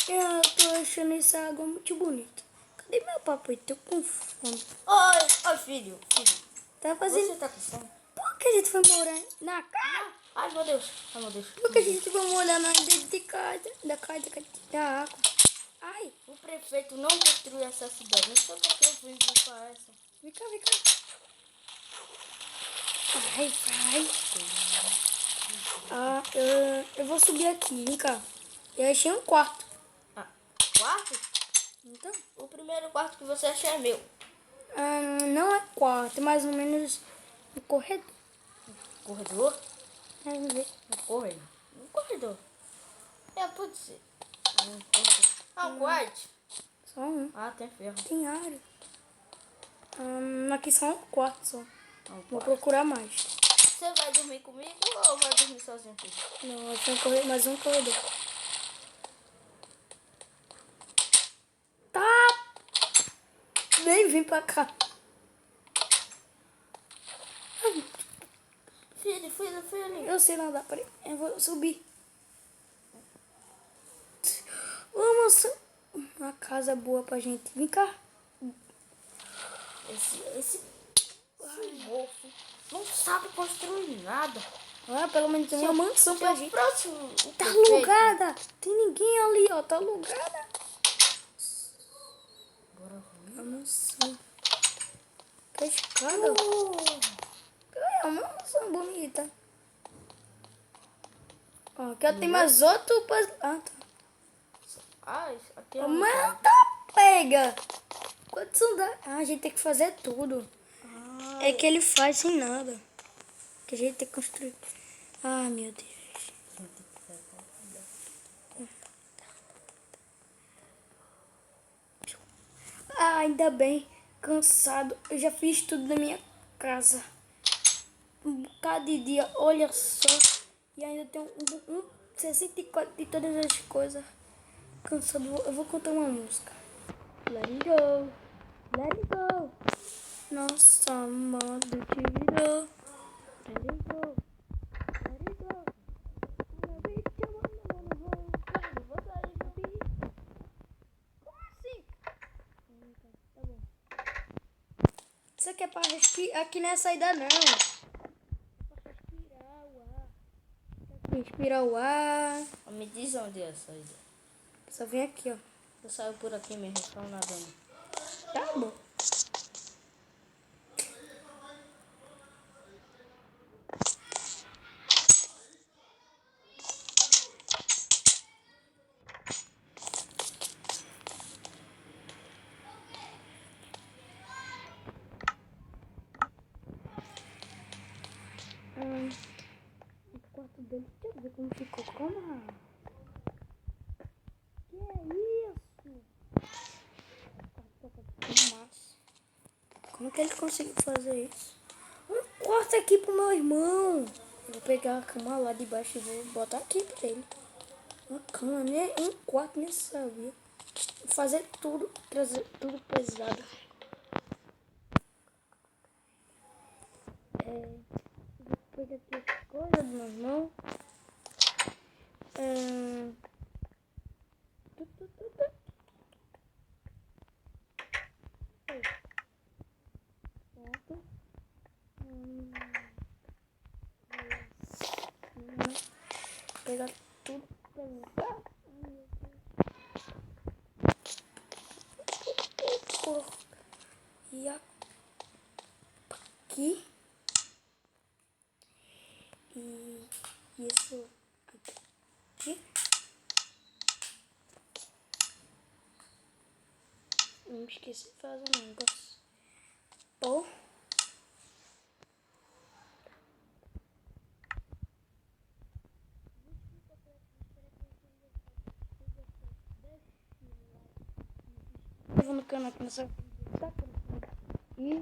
Eu tô achando essa água muito bonita. Cadê meu papai? Tô com fome. Oi, filho. Tá fazendo... Você tá com fome? Por que a gente foi morar na casa? Ai, meu Deus. Ai, meu Deus. Por que a gente foi morar na dentro de casa? Da água. Ai, O prefeito não construiu essa cidade. Não sei porque eu vim pra essa. vem cá. Vai. Ah, eu vou subir aqui, vem cá. Eu achei um quarto. Ah, quarto? Então, O primeiro quarto que você achar é meu. não é quarto, é mais ou menos um corredor. Corredor? Vamos ver. Um corredor. Um corredor. Pode ser. Um corredor. Um quarto. Só um. Ah, tem ferro. Tem área. Aqui só um quarto só. Um Vou quarto. procurar mais. Você vai dormir comigo ou vai dormir sozinho, filho? Não, achei mais um corredor. Tá! Vem pra cá. Filho. Eu sei nadar, peraí. Eu vou subir. Vamos. Uma casa boa pra gente. Vem cá. Esse mofo não sabe construir nada. Pelo menos tem uma mansão pra gente. Próximo, Tá alugada. Tem ninguém ali, ó. Tá alugada. Bora A mansão. Que escada. É uma mansão bonita. Ó, aqui tem mais outro. Ah, tá. Aqui é Mas tá pega. Quantos andares? A gente tem que fazer tudo. É que ele faz sem nada. Que a gente tem que construir. Ah, meu Deus. Ainda bem. Cansado. Eu já fiz tudo na minha casa. Um bocado de dia. Olha só. E ainda tem um 64 de todas as coisas. Cansado. Eu vou contar uma música. Let it go. Let it go. Nossa, amado te virou. Let it go. Let it go. Wanna be the one I wanna hold. Você aí, Gabi? Como assim? Tá bom. Isso aqui é pra respirar. Aqui não é saída, não. É pra respirar o ar. Respirar o ar. Me diz onde é a saída. Só vem aqui, ó. Eu saio por aqui mesmo, só nadando. Tá bom. O quarto dele, deixa eu ver como ficou. Como? Que é isso? Massa. Como que ele conseguiu fazer isso? Um quarto aqui pro meu irmão. Eu vou pegar a cama lá de baixo e vou botar aqui pra ele. Uma cama, né? Um quarto, nem sabia. Vou fazer tudo, trazer tudo pesado. Vou pegar aqui as coisas do meu irmão. Pronto. Pegar tudo pesado. E aqui. E isso aqui. Não me esqueci de fazer um negócio. Pô. No canal aqui nessa. E